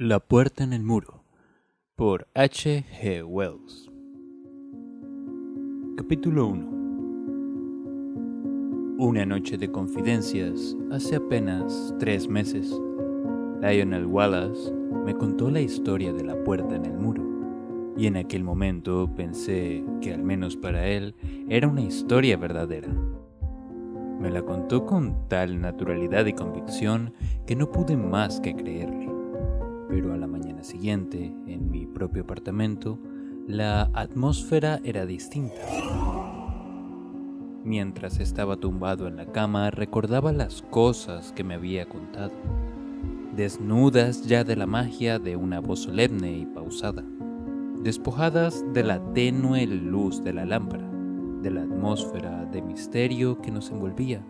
La puerta en el muro, por H. G. Wells. Capítulo 1. Una noche de confidencias, hace apenas 3 meses, Lionel Wallace me contó la historia de la puerta en el muro, y en aquel momento pensé que al menos para él era una historia verdadera. Me la contó con tal naturalidad y convicción que no pude más que creerle. Pero a la mañana siguiente, en mi propio apartamento, la atmósfera era distinta. Mientras estaba tumbado en la cama, recordaba las cosas que me había contado, desnudas ya de la magia de una voz solemne y pausada, despojadas de la tenue luz de la lámpara, de la atmósfera de misterio que nos envolvía,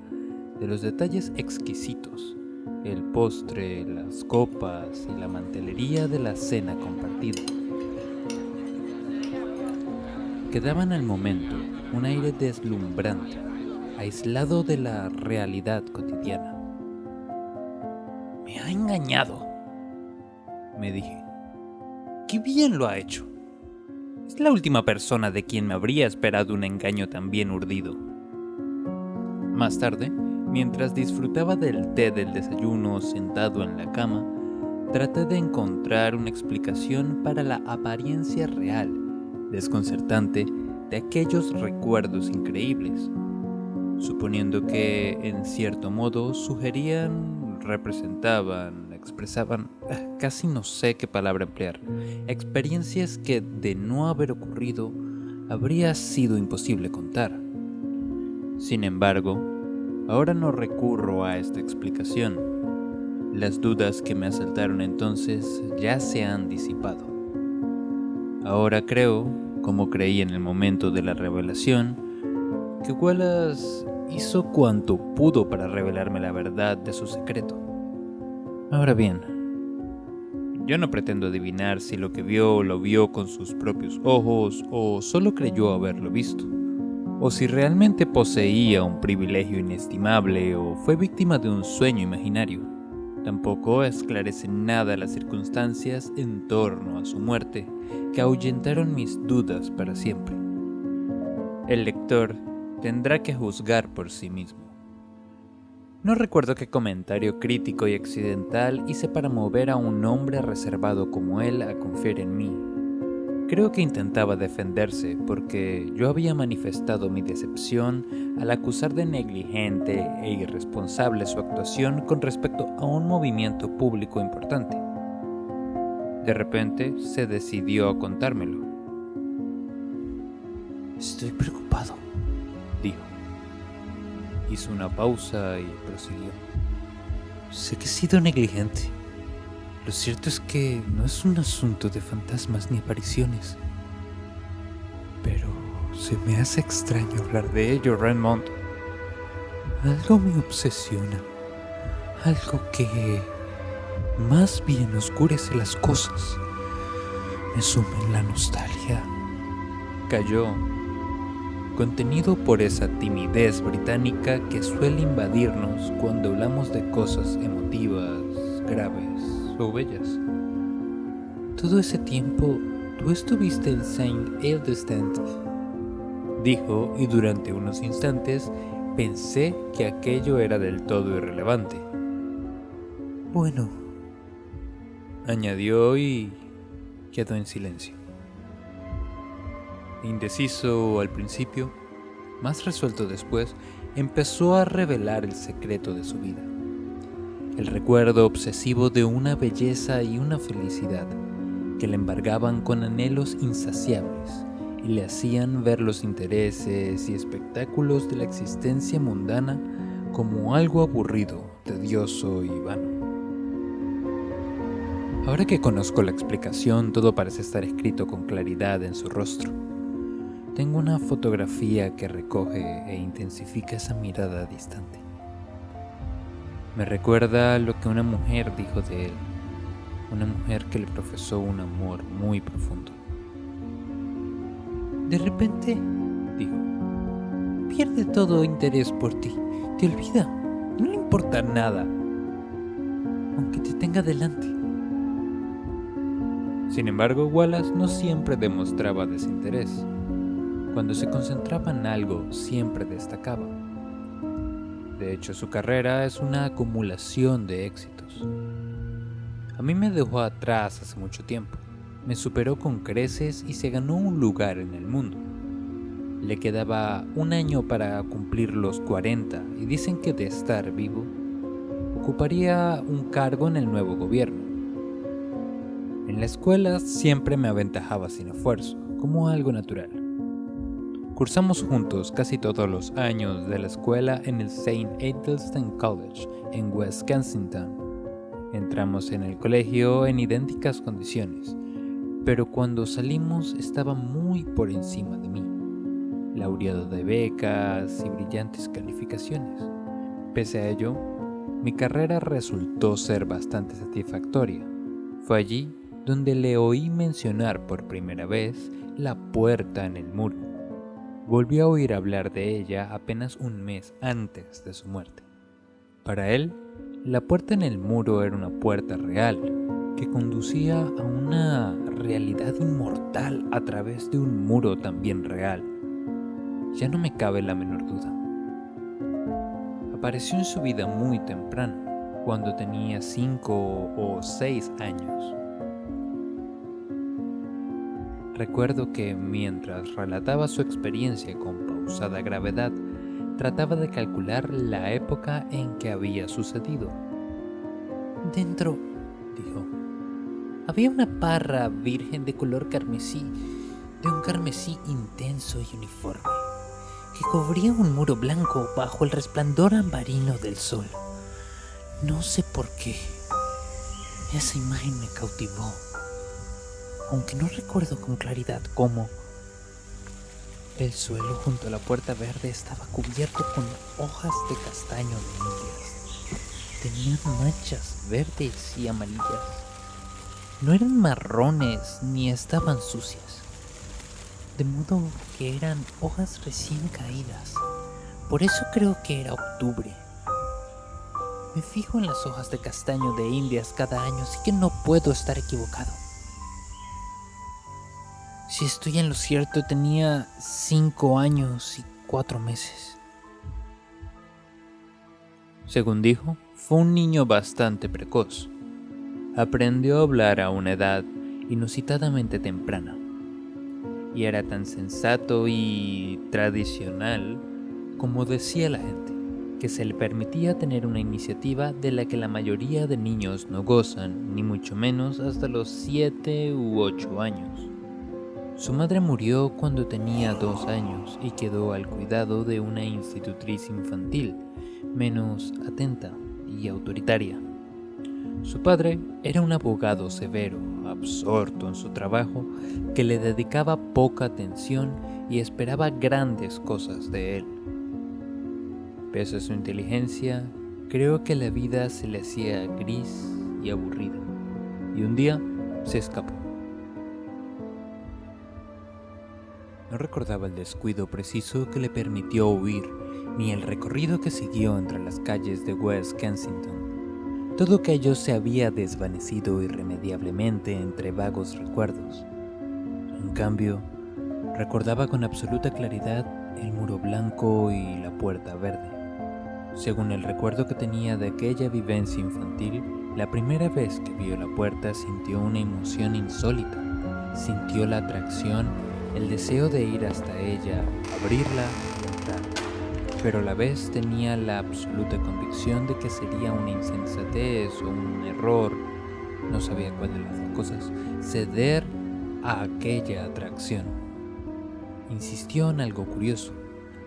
de los detalles exquisitos, el postre, las copas y la mantelería de la cena compartida, que daban al momento un aire deslumbrante, aislado de la realidad cotidiana. «Me ha engañado», me dije. «¡Qué bien lo ha hecho! Es la última persona de quien me habría esperado un engaño tan bien urdido». Más tarde, mientras disfrutaba del té del desayuno sentado en la cama, traté de encontrar una explicación para la apariencia real, desconcertante, de aquellos recuerdos increíbles, suponiendo que, en cierto modo, sugerían, representaban, expresaban, casi no sé qué palabra emplear, experiencias que, de no haber ocurrido, habría sido imposible contar. Sin embargo, ahora no recurro a esta explicación. Las dudas que me asaltaron entonces ya se han disipado. Ahora creo, como creí en el momento de la revelación, que Wallace hizo cuanto pudo para revelarme la verdad de su secreto. Ahora bien, yo no pretendo adivinar si lo que vio lo vio con sus propios ojos o solo creyó haberlo visto, o si realmente poseía un privilegio inestimable o fue víctima de un sueño imaginario. Tampoco esclarecen nada las circunstancias en torno a su muerte, que ahuyentaron mis dudas para siempre. El lector tendrá que juzgar por sí mismo. No recuerdo qué comentario crítico y accidental hice para mover a un hombre reservado como él a confiar en mí. Creo que intentaba defenderse porque yo había manifestado mi decepción al acusar de negligente e irresponsable su actuación con respecto a un movimiento público importante. De repente se decidió a contármelo. «Estoy preocupado», dijo. Hizo una pausa y prosiguió. «Sé que he sido negligente. Lo cierto es que no es un asunto de fantasmas ni apariciones. Pero se me hace extraño hablar de ello, Redmond. Algo me obsesiona. Algo que más bien oscurece las cosas. Me sume en la nostalgia». Calló, contenido por esa timidez británica que suele invadirnos cuando hablamos de cosas emotivas, graves o bellas. «Todo ese tiempo tú estuviste en Saint Eldestad», dijo, y durante unos instantes pensé que aquello era del todo irrelevante. «Bueno», añadió y quedó en silencio. Indeciso al principio, más resuelto después, empezó a revelar el secreto de su vida. El recuerdo obsesivo de una belleza y una felicidad que le embargaban con anhelos insaciables y le hacían ver los intereses y espectáculos de la existencia mundana como algo aburrido, tedioso y vano. Ahora que conozco la explicación, todo parece estar escrito con claridad en su rostro. Tengo una fotografía que recoge e intensifica esa mirada distante. Me recuerda lo que una mujer dijo de él, una mujer que le profesó un amor muy profundo. «De repente», dijo, «pierde todo interés por ti, te olvida, no le importa nada, aunque te tenga delante. Sin embargo, Wallace no siempre demostraba desinterés. Cuando se concentraba en algo, siempre destacaba. De hecho, su carrera es una acumulación de éxitos. A mí me dejó atrás hace mucho tiempo. Me superó con creces y se ganó un lugar en el mundo. Le quedaba un año para cumplir los 40 y dicen que de estar vivo, ocuparía un cargo en el nuevo gobierno. En la escuela siempre me aventajaba sin esfuerzo, como algo natural. Cursamos juntos casi todos los años de la escuela en el St. Athelstan College en West Kensington. Entramos en el colegio en idénticas condiciones, pero cuando salimos estaba muy por encima de mí, laureado de becas y brillantes calificaciones. Pese a ello, mi carrera resultó ser bastante satisfactoria. Fue allí donde le oí mencionar por primera vez la puerta en el muro. Volví a oír hablar de ella apenas un mes antes de su muerte. Para él, la puerta en el muro era una puerta real que conducía a una realidad inmortal a través de un muro también real. Ya no me cabe la menor duda. Apareció en su vida muy temprano, cuando tenía 5 o 6 años. Recuerdo que mientras relataba su experiencia con pausada gravedad, trataba de calcular la época en que había sucedido. Dentro, dijo, había una parra virgen de color carmesí, de un carmesí intenso y uniforme, que cubría un muro blanco bajo el resplandor ambarino del sol. No sé por qué. Esa imagen me cautivó, aunque no recuerdo con claridad cómo. El suelo junto a la puerta verde estaba cubierto con hojas de castaño de Indias. Tenían manchas verdes y amarillas. No eran marrones ni estaban sucias, de modo que eran hojas recién caídas. Por eso creo que era octubre. Me fijo en las hojas de castaño de Indias cada año, así que no puedo estar equivocado. Si estoy en lo cierto, tenía 5 años y 4 meses. Según dijo, fue un niño bastante precoz. Aprendió a hablar a una edad inusitadamente temprana. Y era tan sensato y tradicional como decía la gente, que se le permitía tener una iniciativa de la que la mayoría de niños no gozan, ni mucho menos hasta los 7 u 8 años. Su madre murió cuando tenía 2 años y quedó al cuidado de una institutriz infantil, menos atenta y autoritaria. Su padre era un abogado severo, absorto en su trabajo, que le dedicaba poca atención y esperaba grandes cosas de él. Pese a su inteligencia, creo que la vida se le hacía gris y aburrida, y un día se escapó. No recordaba el descuido preciso que le permitió huir, ni el recorrido que siguió entre las calles de West Kensington. Todo aquello se había desvanecido irremediablemente entre vagos recuerdos. En cambio, recordaba con absoluta claridad el muro blanco y la puerta verde. Según el recuerdo que tenía de aquella vivencia infantil, la primera vez que vio la puerta sintió una emoción insólita. Sintió la atracción, el deseo de ir hasta ella, abrirla y entrar. Pero a la vez tenía la absoluta convicción de que sería una insensatez o un error, no sabía cuál de las dos cosas, ceder a aquella atracción. Insistió en algo curioso.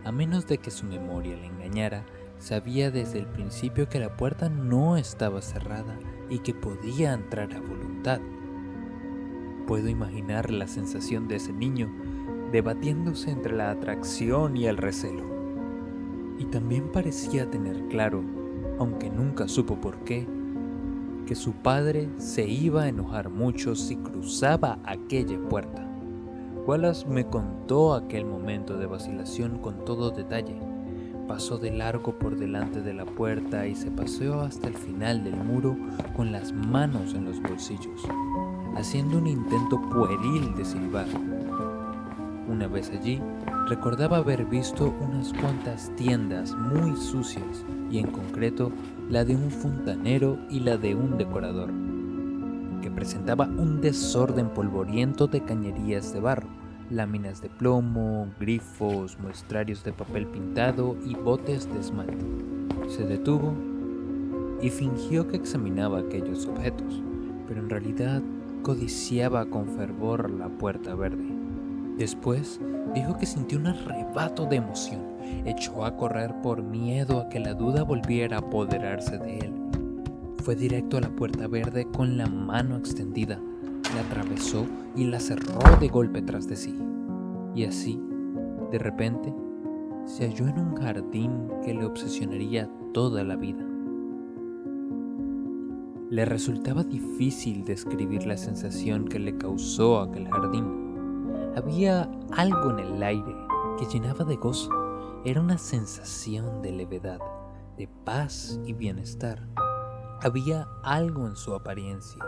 A menos de que su memoria le engañara, sabía desde el principio que la puerta no estaba cerrada y que podía entrar a voluntad. Puedo imaginar la sensación de ese niño debatiéndose entre la atracción y el recelo. Y también parecía tener claro, aunque nunca supo por qué, que su padre se iba a enojar mucho si cruzaba aquella puerta. Wallace me contó aquel momento de vacilación con todo detalle. Pasó de largo por delante de la puerta y se paseó hasta el final del muro con las manos en los bolsillos, haciendo un intento pueril de silbar. Una vez allí, recordaba haber visto unas cuantas tiendas muy sucias y en concreto la de un fontanero y la de un decorador, que presentaba un desorden polvoriento de cañerías de barro, láminas de plomo, grifos, muestrarios de papel pintado y botes de esmalte. Se detuvo y fingió que examinaba aquellos objetos, pero en realidad codiciaba con fervor la puerta verde. Después dijo que sintió un arrebato de emoción. Echó a correr por miedo a que la duda volviera a apoderarse de él. Fue directo a la puerta verde con la mano extendida, la atravesó y la cerró de golpe tras de sí. Y así, de repente, se halló en un jardín que le obsesionaría toda la vida. Le resultaba difícil describir la sensación que le causó aquel jardín. Había algo en el aire que llenaba de gozo. Era una sensación de levedad, de paz y bienestar. Había algo en su apariencia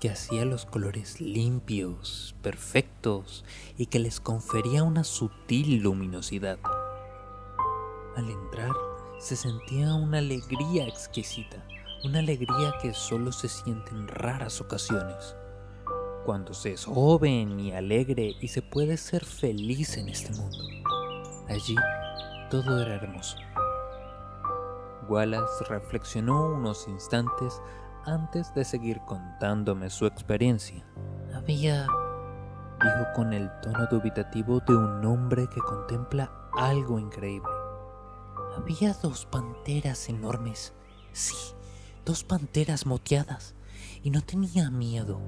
que hacía los colores limpios, perfectos y que les confería una sutil luminosidad. Al entrar, se sentía una alegría exquisita, una alegría que solo se siente en raras ocasiones, cuando se es joven y alegre y se puede ser feliz en este mundo. Allí todo era hermoso. Wallace reflexionó unos instantes antes de seguir contándome su experiencia. Dijo con el tono dubitativo de un hombre que contempla algo increíble. Había 2 panteras enormes. Sí, 2 panteras moteadas. Y no tenía miedo.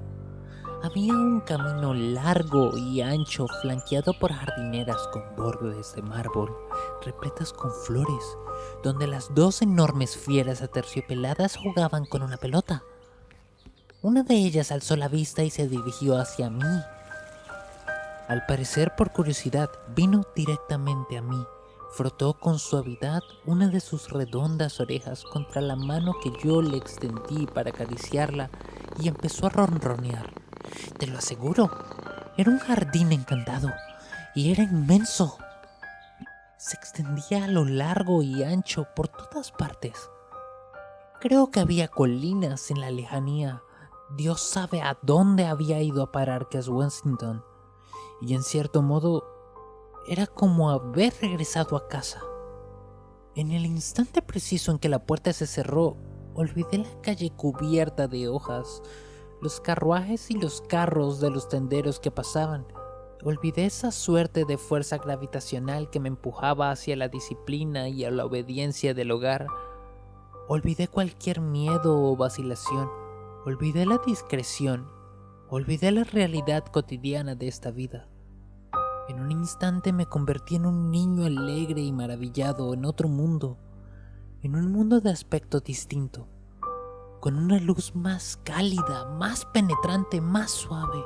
Había un camino largo y ancho flanqueado por jardineras con bordes de mármol repletas con flores, donde las 2 enormes fieras aterciopeladas jugaban con una pelota. Una de ellas alzó la vista y se dirigió hacia mí. Al parecer, por curiosidad, vino directamente a mí. Frotó con suavidad una de sus redondas orejas contra la mano que yo le extendí para acariciarla y empezó a ronronear. Te lo aseguro, era un jardín encantado y era inmenso. Se extendía a lo largo y ancho por todas partes. Creo que había colinas en la lejanía. Dios sabe a dónde había ido a parar Cass Washington. Y en cierto modo, era como haber regresado a casa. En el instante preciso en que la puerta se cerró, olvidé la calle cubierta de hojas, los carruajes y los carros de los tenderos que pasaban. Olvidé esa suerte de fuerza gravitacional que me empujaba hacia la disciplina y a la obediencia del hogar. Olvidé cualquier miedo o vacilación. Olvidé la discreción. Olvidé la realidad cotidiana de esta vida. En un instante me convertí en un niño alegre y maravillado en otro mundo. En un mundo de aspecto distinto, con una luz más cálida, más penetrante, más suave.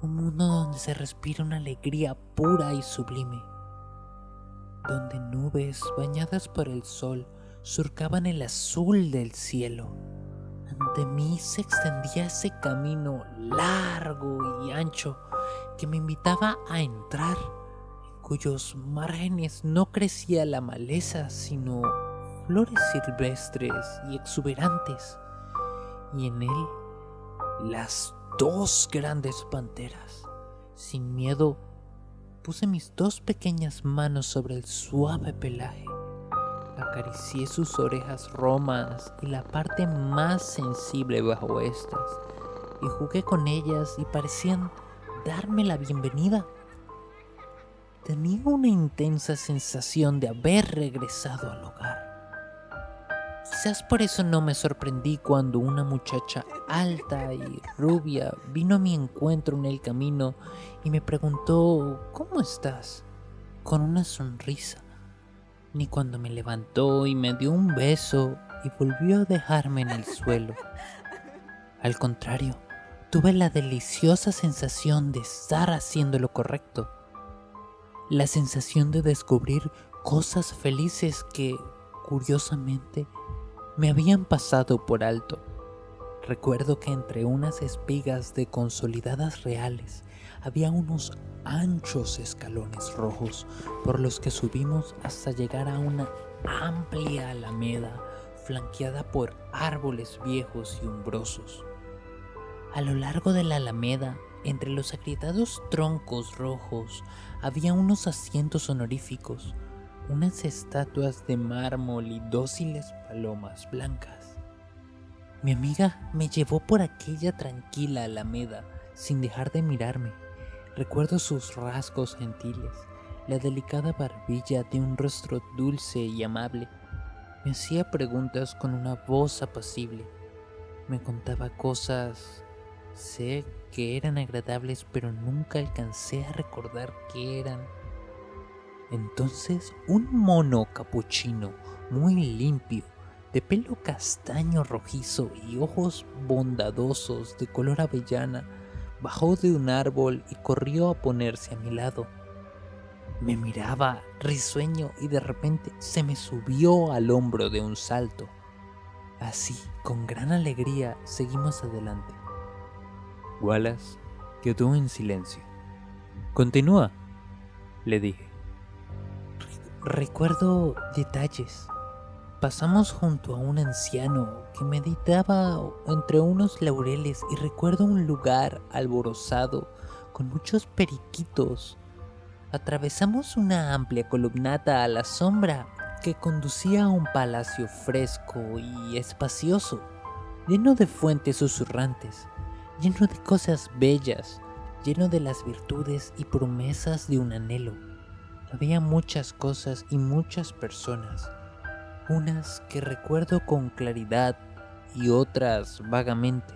Un mundo donde se respira una alegría pura y sublime. Donde nubes bañadas por el sol surcaban el azul del cielo. Ante mí se extendía ese camino largo y ancho que me invitaba a entrar, en cuyos márgenes no crecía la maleza, sino flores silvestres y exuberantes, y en él las 2 grandes panteras. Sin miedo, puse mis 2 pequeñas manos sobre el suave pelaje, acaricié sus orejas romas y la parte más sensible bajo estas, y jugué con ellas y parecían darme la bienvenida. Tenía una intensa sensación de haber regresado al hogar. Quizás por eso no me sorprendí cuando una muchacha alta y rubia vino a mi encuentro en el camino y me preguntó ¿cómo estás?, con una sonrisa, ni cuando me levantó y me dio un beso y volvió a dejarme en el suelo. Al contrario, tuve la deliciosa sensación de estar haciendo lo correcto, la sensación de descubrir cosas felices que, curiosamente, me habían pasado por alto. Recuerdo que entre unas espigas de consolidadas reales había unos anchos escalones rojos por los que subimos hasta llegar a una amplia alameda flanqueada por árboles viejos y umbrosos. A lo largo de la alameda, entre los agrietados troncos rojos, había unos asientos honoríficos, unas estatuas de mármol y dóciles palomas blancas. Mi amiga me llevó por aquella tranquila alameda sin dejar de mirarme. Recuerdo sus rasgos gentiles, la delicada barbilla de un rostro dulce y amable. Me hacía preguntas con una voz apacible. Me contaba cosas, sé que eran agradables, pero nunca alcancé a recordar qué eran. Entonces, un mono capuchino muy limpio, de pelo castaño rojizo y ojos bondadosos de color avellana, bajó de un árbol y corrió a ponerse a mi lado. Me miraba risueño y de repente se me subió al hombro de un salto. Así, con gran alegría, seguimos adelante. Wallace quedó en silencio. «Continúa», le dije. Recuerdo detalles. Pasamos junto a un anciano que meditaba entre unos laureles y recuerdo un lugar alborozado con muchos periquitos. Atravesamos una amplia columnata a la sombra que conducía a un palacio fresco y espacioso, lleno de fuentes susurrantes, lleno de cosas bellas, lleno de las virtudes y promesas de un anhelo. Había muchas cosas y muchas personas, unas que recuerdo con claridad y otras vagamente,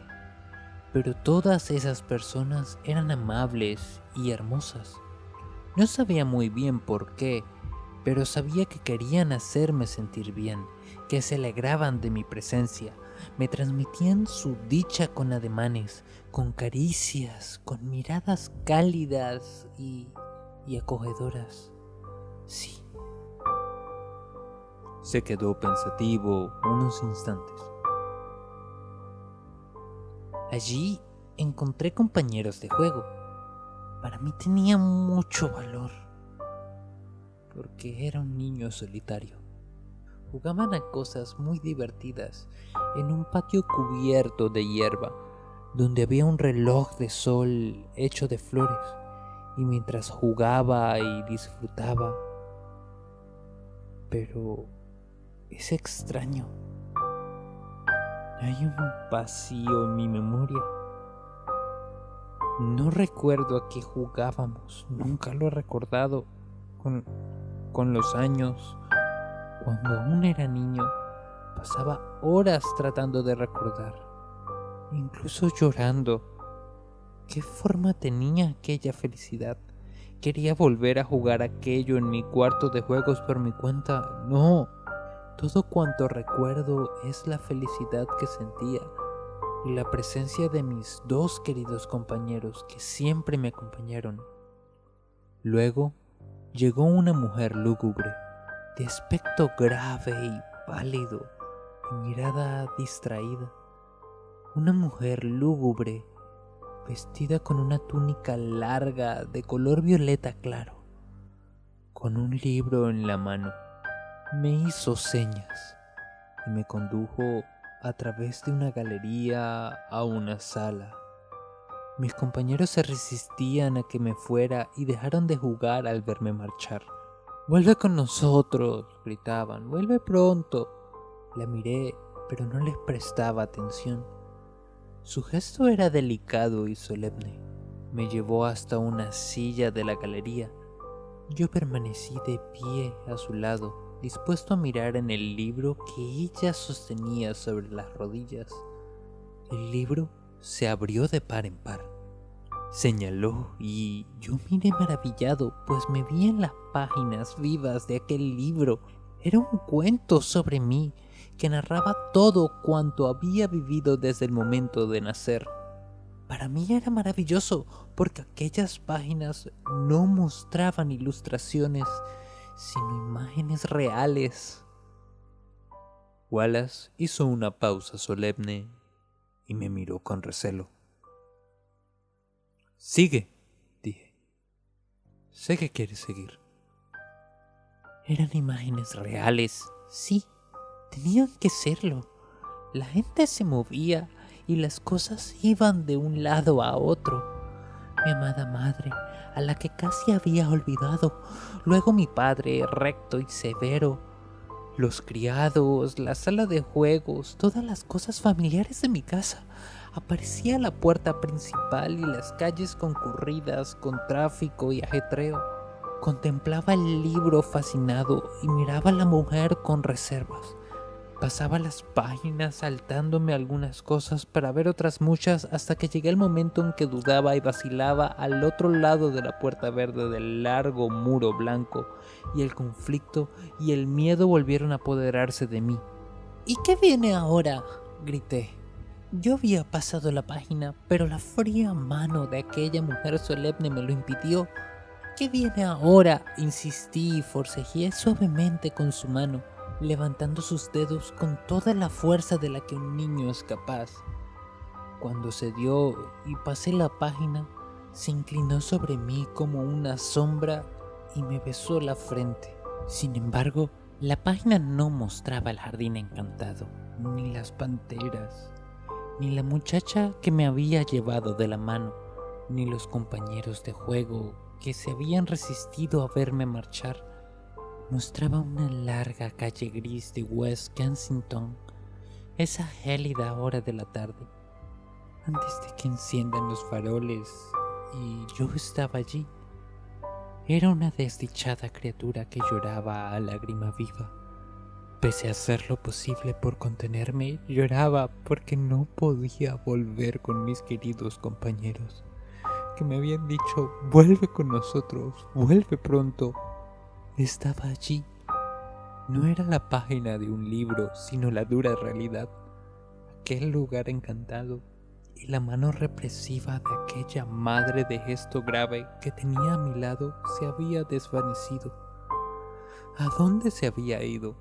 pero todas esas personas eran amables y hermosas. No sabía muy bien por qué, pero sabía que querían hacerme sentir bien, que se alegraban de mi presencia, me transmitían su dicha con ademanes, con caricias, con miradas cálidas y acogedoras. Sí. Se quedó pensativo unos instantes. Allí encontré compañeros de juego. Para mí tenía mucho valor, porque era un niño solitario. Jugaban a cosas muy divertidas en un patio cubierto de hierba, donde había un reloj de sol hecho de flores, y mientras jugaba y disfrutaba. Pero es extraño. Hay un vacío en mi memoria. No recuerdo a qué jugábamos, nunca lo he recordado. Con los años, cuando aún era niño, pasaba horas tratando de recordar, incluso llorando. ¿Qué forma tenía aquella felicidad? Quería volver a jugar aquello en mi cuarto de juegos por mi cuenta. No, todo cuanto recuerdo es la felicidad que sentía y la presencia de mis dos queridos compañeros que siempre me acompañaron. Luego llegó una mujer lúgubre, de aspecto grave y pálido, y mirada distraída. Una mujer lúgubre, vestida con una túnica larga de color violeta claro, con un libro en la mano. Me hizo señas y me condujo a través de una galería a una sala. Mis compañeros se resistían a que me fuera y dejaron de jugar al verme marchar. «¡Vuelve con nosotros!», gritaban. «¡Vuelve pronto!». La miré, pero no les prestaba atención. Su gesto era delicado y solemne. Me llevó hasta una silla de la galería. Yo permanecí de pie a su lado, dispuesto a mirar en el libro que ella sostenía sobre las rodillas. El libro se abrió de par en par. Señaló y yo miré maravillado, pues me vi en las páginas vivas de aquel libro. Era un cuento sobre mí que narraba todo cuanto había vivido desde el momento de nacer. Para mí era maravilloso porque aquellas páginas no mostraban ilustraciones, sino imágenes reales. Wallace hizo una pausa solemne y me miró con recelo. Sigue, dije. Sé que quieres seguir. Eran imágenes reales, sí, tenían que serlo. La gente se movía y las cosas iban de un lado a otro. Mi amada madre, a la que casi había olvidado. Luego mi padre, recto y severo. Los criados, la sala de juegos, todas las cosas familiares de mi casa. Aparecía la puerta principal y las calles concurridas con tráfico y ajetreo. Contemplaba el libro fascinado y miraba a la mujer con reservas. Pasaba las páginas saltándome algunas cosas para ver otras muchas hasta que llegué al momento en que dudaba y vacilaba al otro lado de la puerta verde del largo muro blanco y el conflicto y el miedo volvieron a apoderarse de mí. ¿Y qué viene ahora?, grité. Yo había pasado la página, pero la fría mano de aquella mujer solemne me lo impidió. ¿Qué viene ahora?, insistí y forcejeé suavemente con su mano, levantando sus dedos con toda la fuerza de la que un niño es capaz. Cuando cedió y pasé la página, se inclinó sobre mí como una sombra y me besó la frente. Sin embargo, la página no mostraba el jardín encantado, ni las panteras, ni la muchacha que me había llevado de la mano, ni los compañeros de juego que se habían resistido a verme marchar. Mostraba una larga calle gris de West Kensington, esa gélida hora de la tarde, antes de que enciendan los faroles, y yo estaba allí. Era una desdichada criatura que lloraba a lágrima viva. Pese a hacer lo posible por contenerme, lloraba porque no podía volver con mis queridos compañeros, que me habían dicho: vuelve con nosotros, vuelve pronto. Estaba allí. No era la página de un libro, sino la dura realidad, aquel lugar encantado y la mano represiva de aquella madre de gesto grave que tenía a mi lado se había desvanecido. ¿A dónde se había ido?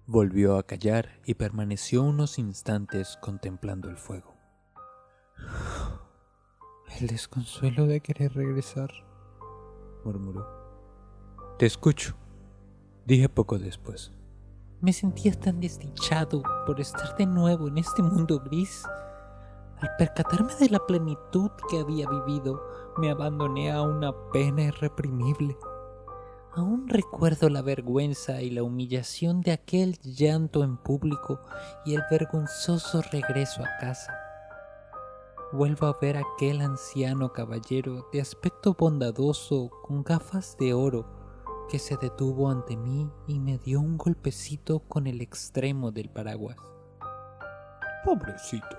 Volvió a callar y permaneció unos instantes contemplando el fuego. El desconsuelo de querer regresar, murmuró. Te escucho, dije poco después. Me sentía tan desdichado por estar de nuevo en este mundo gris. Al percatarme de la plenitud que había vivido, me abandoné a una pena irreprimible. Aún recuerdo la vergüenza y la humillación de aquel llanto en público y el vergonzoso regreso a casa. Vuelvo a ver a aquel anciano caballero de aspecto bondadoso con gafas de oro que se detuvo ante mí y me dio un golpecito con el extremo del paraguas. Pobrecito,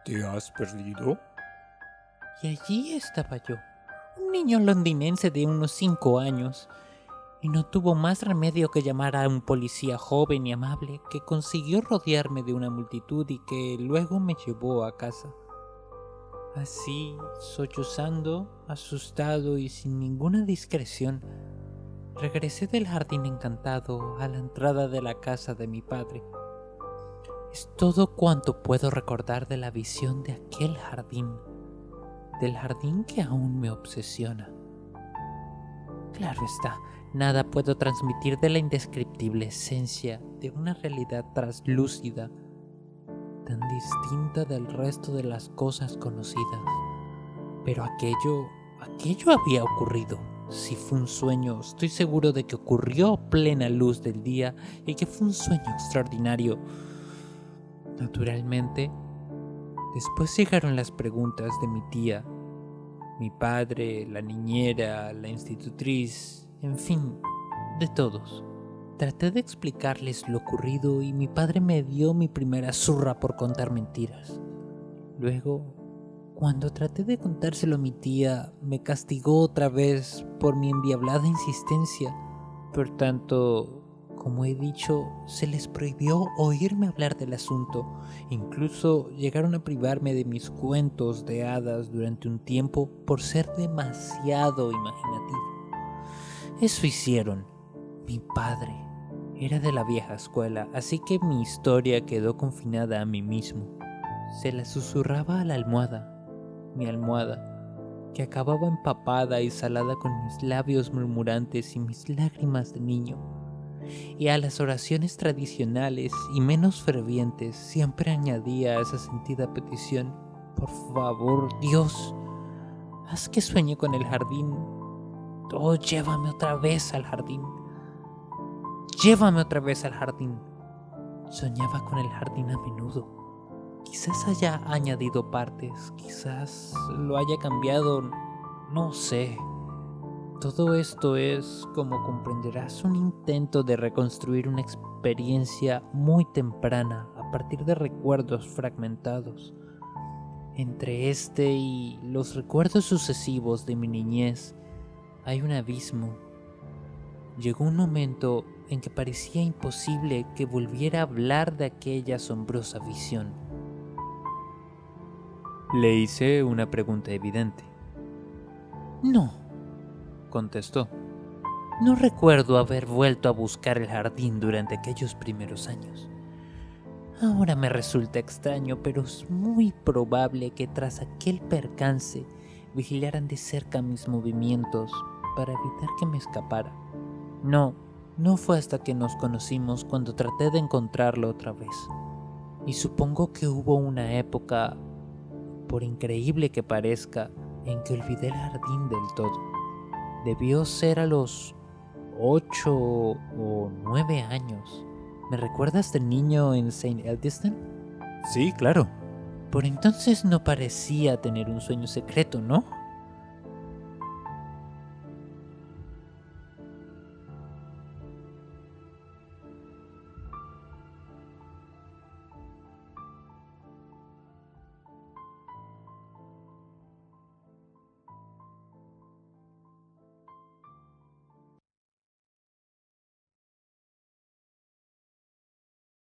¿te has perdido? Y allí estaba yo, un niño londinense de unos 5 años, y no tuvo más remedio que llamar a un policía joven y amable que consiguió rodearme de una multitud y que luego me llevó a casa. Así, sollozando, asustado y sin ninguna discreción, regresé del jardín encantado a la entrada de la casa de mi padre. Es todo cuanto puedo recordar de la visión de aquel jardín, del jardín que aún me obsesiona. Claro está, nada puedo transmitir de la indescriptible esencia de una realidad traslúcida, tan distinta del resto de las cosas conocidas. Pero aquello había ocurrido. Si fue un sueño, estoy seguro de que ocurrió a plena luz del día y que fue un sueño extraordinario. Naturalmente, después llegaron las preguntas de mi tía, mi padre, la niñera, la institutriz, en fin, de todos. Traté de explicarles lo ocurrido y mi padre me dio mi primera zurra por contar mentiras. Luego, cuando traté de contárselo a mi tía, me castigó otra vez por mi endiablada insistencia. Por tanto, como he dicho, se les prohibió oírme hablar del asunto. Incluso llegaron a privarme de mis cuentos de hadas durante un tiempo por ser demasiado imaginativo. Eso hicieron. Mi padre era de la vieja escuela, así que mi historia quedó confinada a mí mismo. Se la susurraba a la almohada, mi almohada, que acababa empapada y salada con mis labios murmurantes y mis lágrimas de niño. Y a las oraciones tradicionales y menos fervientes siempre añadía esa sentida petición: por favor, Dios, haz que sueñe con el jardín. Oh, llévame otra vez al jardín. Llévame otra vez al jardín. Soñaba con el jardín a menudo. Quizás haya añadido partes, quizás lo haya cambiado, no sé. Todo esto es, como comprenderás, un intento de reconstruir una experiencia muy temprana a partir de recuerdos fragmentados. Entre este y los recuerdos sucesivos de mi niñez hay un abismo. Llegó un momento en que parecía imposible que volviera a hablar de aquella asombrosa visión. Le hice una pregunta evidente. No, Contestó. no recuerdo haber vuelto a buscar el jardín durante aquellos primeros años. Ahora me resulta extraño, pero es muy probable que tras aquel percance vigilaran de cerca mis movimientos para evitar que me escapara. No fue hasta que nos conocimos cuando traté de encontrarlo otra vez. Y supongo que hubo una época, por increíble que parezca, en que olvidé el jardín del todo. Debió ser a los 8 o 9 años. ¿Me recuerdas del niño en St. Eldiston? Sí, claro. Por entonces no parecía tener un sueño secreto, ¿no?